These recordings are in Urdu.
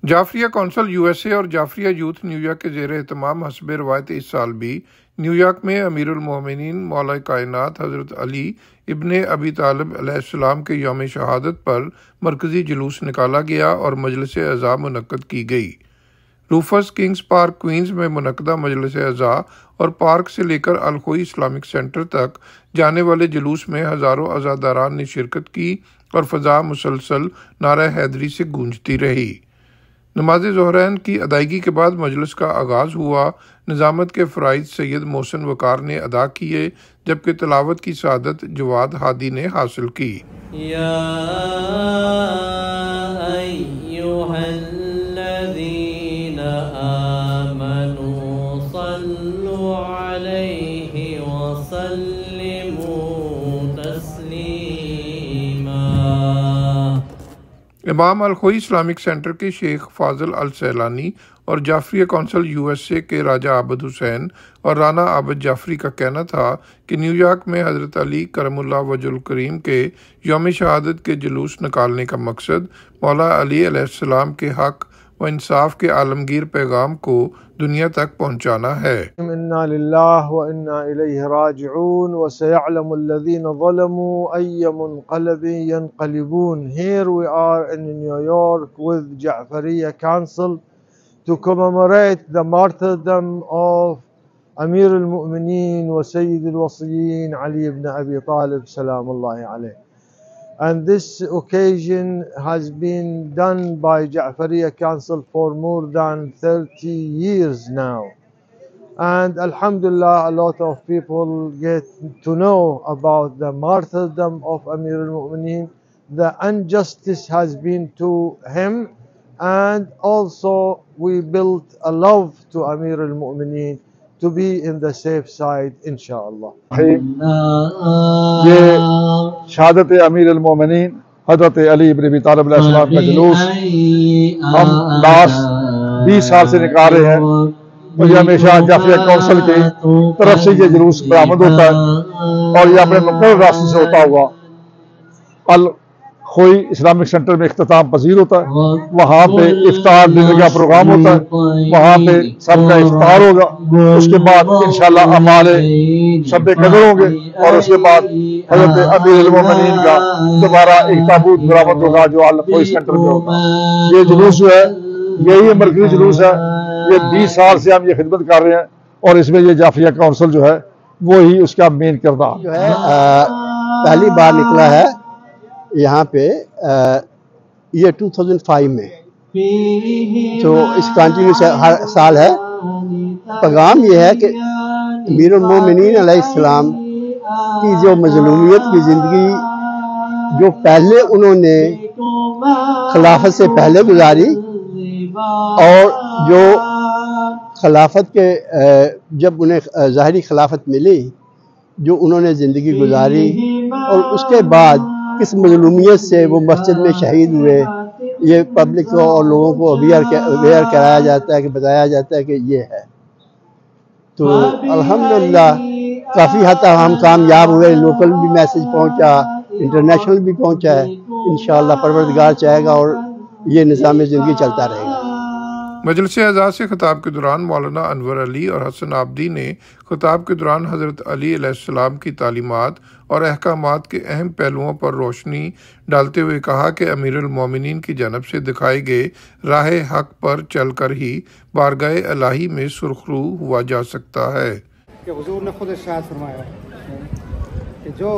جعفریہ کونسل USA اور جعفریہ یوتھ نیویارک کے زیر اہتمام حسب روایت اس سال بھی نیویارک میں امیر المومنین مولائے کائنات حضرت علی ابن ابی طالب علیہ السلام کے یوم شہادت پر مرکزی جلوس نکالا گیا اور مجلس عزاء-منعقد کی گئی۔ روفس کنگز پارک کوینز میں منعقدہ مجلس عزاء اور پارک سے لے کر الخوئی اسلامک سنٹر تک جانے والے جلوس میں ہزاروں عزاءداران نے شرکت کی اور فضا مسلسل نعرہ حیدری سے گونجتی رہی۔ نماز ظہرین کی ادائیگی کے بعد مجلس کا آغاز ہوا۔ نظامت کے فرائض سید محسن وقار نے ادا کیے جبکہ تلاوت کی سعادت جواد ہادی نے حاصل کی۔ یا ایھا الذین آمنوا صلوا علیہ وسلموا تسلیما۔ امام الخوئی اسلامک سنٹر کے شیخ فاضل السیلانی اور جعفریہ کونسل USA کے راجہ عابد حسین اور رانا عابد جعفری کا کہنا تھا کہ نیویارک میں حضرت علی کرم اللہ وجہ الکریم کے یوم شہادت کے جلوس نکالنے کا مقصد مولا علی علیہ السلام کے حق و انصاف کے عالمگیر پیغام کو دنیا تک پہنچانا ہے۔ انا للہ و انا الیہ راجعون وسيعلم الذین ظلموا ای منقلب ینقلبون۔ Here we are in New York with Jafria Council to commemorate the martyrdom of Amir al-Mu'mineen wa Sayyid al-Wasiyyin Ali ibn Abi Talib salamullahi alayh. And this occasion has been done by Jafria Council for more than 30 years now. And alhamdulillah, a lot of people get to know about the martyrdom of Amir al-Mu'mineen. The injustice has been to him, and also we built a love to Amir al-Mu'mineen to be in the safe side inshallah. یہ شہادت امیر المومنین حضرت علی ابن ابی طالب علیہ السلام کا جلوس ہم لاسٹ 20 سال سے نکال رہے ہیں اور یہ ہمیشہ جعفریہ کونسل کی طرف سے یہ جلوس برآمد ہوتا ہے اور یہ اپنے مقرر راستے سے ہوتا ہوا الخوئی اسلامک سنٹر میں اختتام پذیر ہوتا ہے۔ وہاں پہ افطار دینے کا پروگرام ہوتا ہے، وہاں پہ سب کا افطار ہوگا، اس کے بعد انشاءاللہ ہمارے شب قدر ہوں گے اور اس کے بعد حضرت امیر المومنین کا دوبارہ ایک تابوت برآمد ہوگا جو الخوئی سنٹر میں ہوگا۔ یہ جلوس جو ہے یہی مرکزی جلوس ہے، یہ 20 سال سے ہم یہ خدمت کر رہے ہیں اور اس میں یہ جعفریہ کونسل جو ہے وہی اس کا مین کردار جو ہے پہلی بار نکلا ہے یہاں پہ یہ 2005 میں، تو اس کنٹینیو ہر سال ہے۔ پیغام یہ ہے کہ امیر المومنین علیہ السلام کی جو مظلومیت کی زندگی جو پہلے انہوں نے خلافت سے پہلے گزاری اور جو خلافت کے جب انہیں ظاہری خلافت ملی جو انہوں نے زندگی گزاری اور اس کے بعد کس مظلومیت سے وہ مسجد میں شہید ہوئے، یہ پبلک کو اور لوگوں کو اویئر کرایا جاتا ہے کہ بتایا جاتا ہے کہ یہ ہے۔ تو الحمدللہ کافی حد تک ہم کامیاب ہوئے، لوکل بھی میسیج پہنچا، انٹرنیشنل بھی پہنچا ہے۔ انشاءاللہ پروردگار چاہے گا اور یہ نظام زندگی چلتا رہے گا۔ مجلس اعزاز سے خطاب کے دوران مولانا انور علی اور حسن عابدی نے خطاب کے دوران حضرت علی علیہ السلام کی تعلیمات اور احکامات کے اہم پہلوؤں پر روشنی ڈالتے ہوئے کہا کہ امیر المومنین کی جانب سے دکھائے گئے راہ حق پر چل کر ہی بارگاہ الہی میں سرخرو ہوا جا سکتا ہے۔ کہ حضور نے خود ارشاد فرمایا کہ جو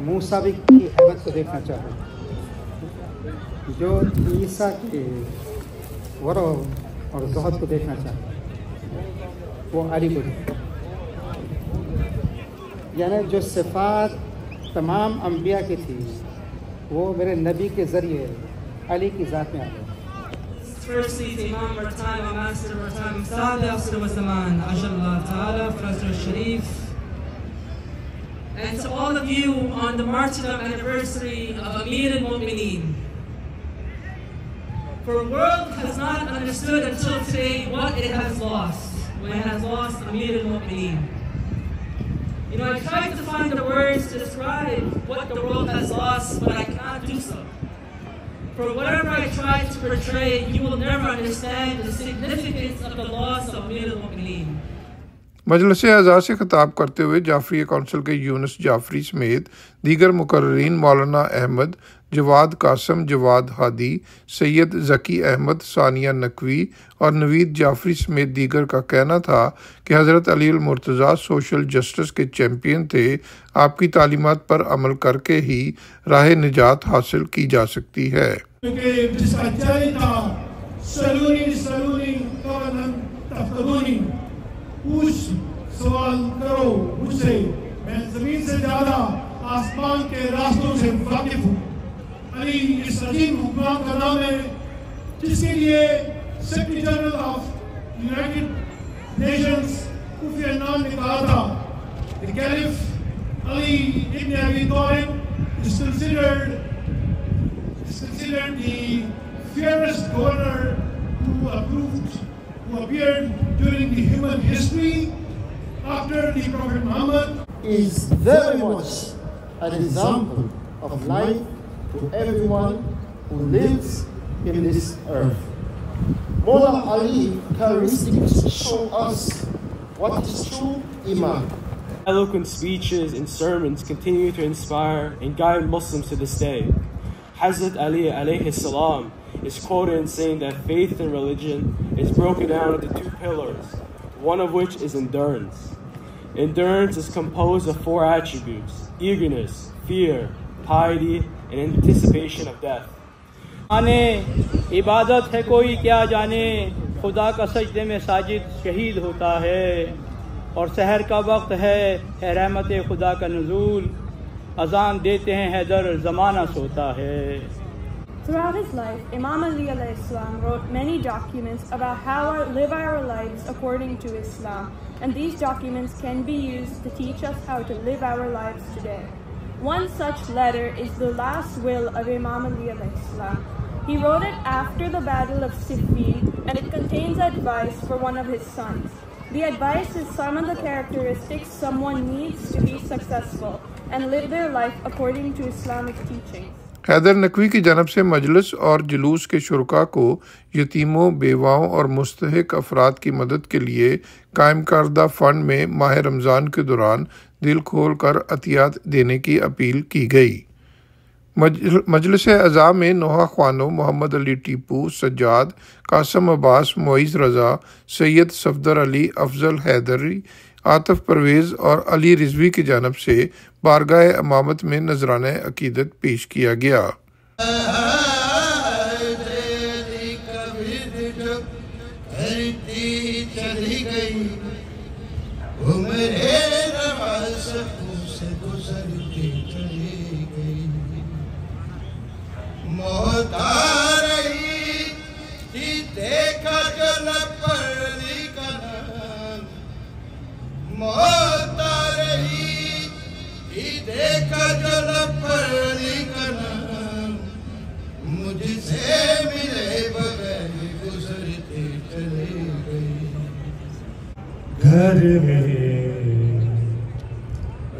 موسیٰ کی حیبت کو دیکھنا چاہے، جو عیسیٰ کے ورع اور زہد کو دیکھنا چاہے وہ علی کو دیکھے۔ یعنی جو صفات تمام انبیاء کی تھی وہ میرے نبی کے ذریعے علی کی ذات میں آ گئی۔ Firstly, to Imam our time, our master our time, Sada Afsar wa Zaman, Ajallah Ta'ala, Fazr Sharif, and to all of you on the martyrdom anniversary of Amir al-Mu'mineen. For the world has not understood until today what it has lost, when it has lost Amir al-Mu'mineen. You know, I tried to find the words to describe what the world has lost, but I cannot do so. For whatever I try to portray, you will never understand the significance of the loss of Amir al-Mu'mineen. مجلس اعزاز سے خطاب کرتے ہوئے جعفریہ کونسل کے یونس جعفری سمیت دیگر مقررین مولانا احمد، جواد قاسم، جواد ہادی، سید ذکی احمد، ثانیہ نقوی اور نوید جعفری سمیت دیگر کا کہنا تھا کہ حضرت علی المرتضیٰ سوشل جسٹس کے چیمپئن تھے۔ آپ کی تعلیمات پر عمل کر کے ہی راہ نجات حاصل کی جا سکتی ہے۔ جس کا چیلنج تھا سلونی سلونی کونن تفتونی، پوچھ سوال کرو مجھ سے، میں زمین سے زیادہ آسمان کے راستوں سے واقف ہوں۔ علی اس عظیم حکمران کا نام ہے جس کے لیے secretary general of United nations Kofi Annan نے کہا تھا کہ کیلف علی ابن ابی طالب is considered the fairest governor who appeared during the human history after the Prophet Muhammad is very much an example of life to everyone who lives in this earth. Mullah Ali characteristics show us what is true Iman. Eloquent speeches and sermons continue to inspire and guide Muslims to this day. Hazrat Ali alayhi salam is quoted in saying that faith and religion is broken down into two pillars, one of which is endurance. Endurance is composed of four attributes: eagerness, fear, piety, and anticipation of death. آنے عبادت ہے کوئی کیا جانے، خدا کا سجدے میں ساجد شہید ہوتا ہے، اور سحر کا وقت ہے رحمت خدا کا نزول، اذان دیتے ہیں حیدر زمانہ سوتا ہے۔ Throughout his life, Imam Ali alayhi salam wrote many documents about how to live our lives according to Islam, and these documents can be used to teach us how to live our lives today. One such letter is the last will of Imam Ali alayhi salam. He wrote it after the Battle of Siffin, and it contains advice for one of his sons. The advice is some of the characteristics someone needs to be successful and live their life according to Islamic teachings. Haider Naqvi کی جانب سے مجلس اور جلوس کے شرکاء کو یتیموں، بیواؤں اور مستحق افراد کی مدد کے لیے قائم کردہ فنڈ میں ماہ رمضان کے دوران دل کھول کر عطیات دینے کی اپیل کی گئی۔ مجلس اعضاء میں نوحہ خوانو، محمد علی ٹیپو، سجاد، قاسم عباس، معیز رضا، سید صفدر علی، افضل حیدری، عاطف پرویز اور علی رضوی کی جانب سے بارگاہ امامت میں نذرانہ عقیدت پیش کیا گیا۔ گھر میں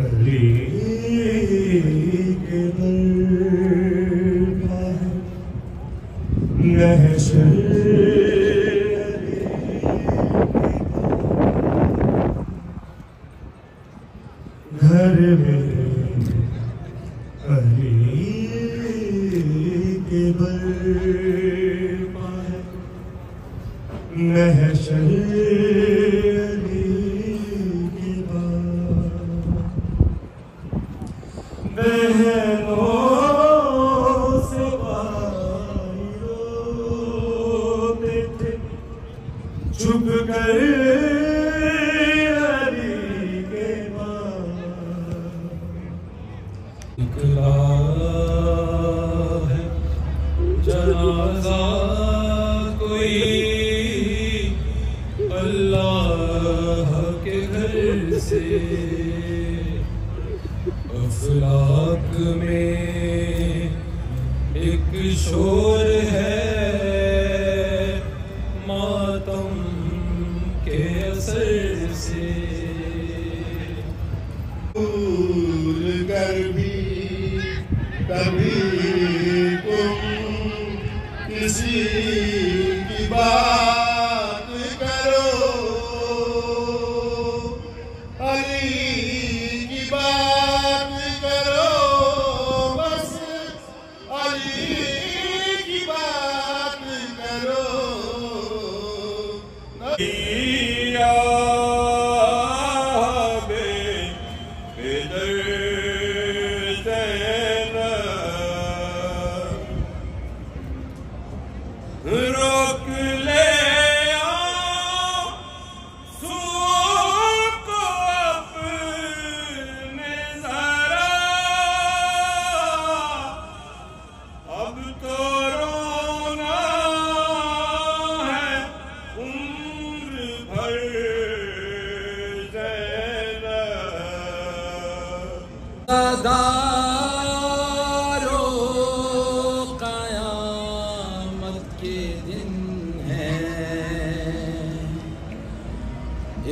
علی کے دربار محشر گھر میں علی کے دربار محشر افلاک میں ایک شور ہے ماتم کے اثر سے، بھول کر بھی کبھی تم قیامت کے دن ہے،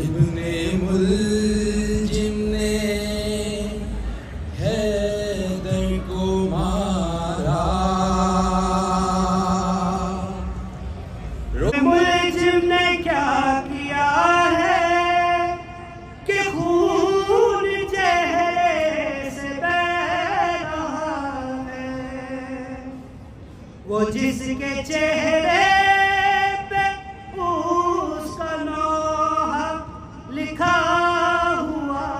ابن ملجم نے حیدر کو مارا، ملجم نے کیا کیا ہے کہ خون چہرے سے بہہ رہا ہے، وہ جس کے چہرے پہ اس کا نام لکھا ہوا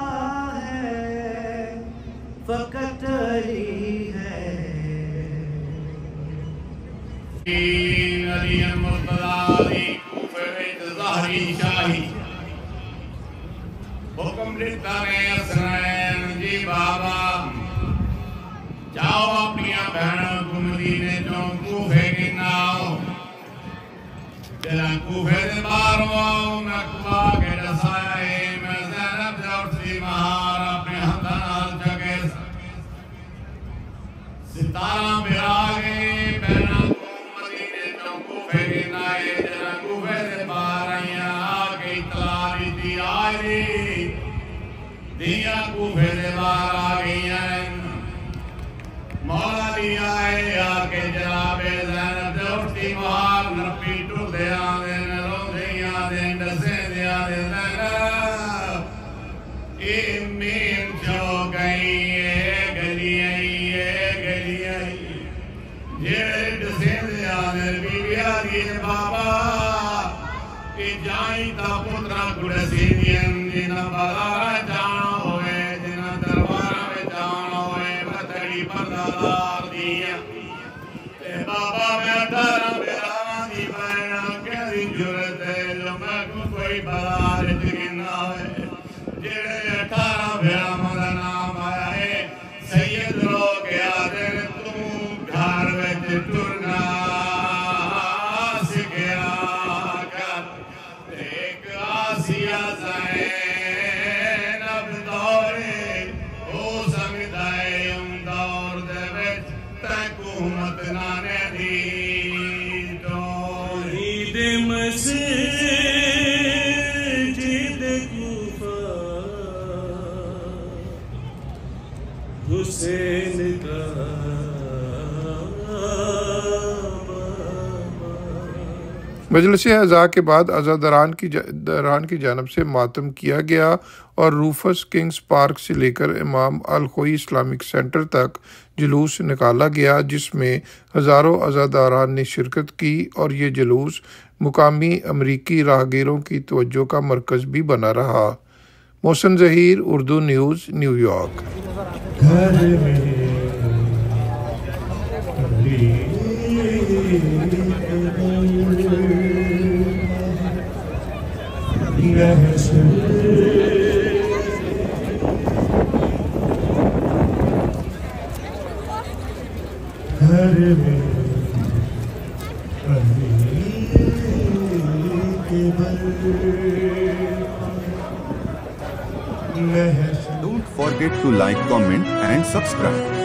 ہے، فقط علی ہے۔ علی مرتضی ظاہری شاہی حکم دیتا ہے حسنین جی بابا جاؤ اپنی بہنوں کو مدینے جو کوفے کے ناؤ، جلا کوفے دے بارو آؤ میں کبا کے رسائے میں زینب سے اٹھتی مہار اپنے ہتھان جگہ ستارہ میرا گئے بہنوں کو مدینے جو کوفے کے نائے، جلا کوفے دے بار آئیاں آگے اطلاع دی آئی دیا کوفے دے بار آگئیاں مولا دی آئے آکے جناب زینب دے اٹھتی مہار نرپی ٹو دے آدھے نرو دے آدھے ڈسے دے آدھے زینب اے مین چو گئی اے گلی آئی اے گلی آئی جیڑے ڈسے دے آدھے بی بی آدھی بابا کہ جائیں تا پترہ گڑسی دین جنہ بازارہ جانا ہوئے جنہ دربارہ میں جانا ہوئے بطری پردادار دیا تے بابا میں 18 بیراوان دی بہنہ کہدی جرت ہے جو میں کو کوئی بازار جگنا ہوئے جیڑے 18 بیراوان دا نام آیا ہے سید لوگ آدھے تم گھر وچ ٹرنا سکھیا کر ایک آسیہ زینب دورے او سمدائے دور دے وچ حکومت نانے دی توحید مسجد کوفہ حسین کا مجلس عزاء کے بعد عزاءداران کی جانب سے ماتم کیا گیا اور روفس کنگز پارک سے لے کر امام الخوئی اسلامک سنٹر تک جلوس نکالا گیا، جس میں ہزاروں عزاءداران نے شرکت کی اور یہ جلوس مقامی امریکی راہگیروں کی توجہ کا مرکز بھی بنا رہا۔ Mohsin Zaheer, Urdu News, New York. Don't forget to like, comment and subscribe.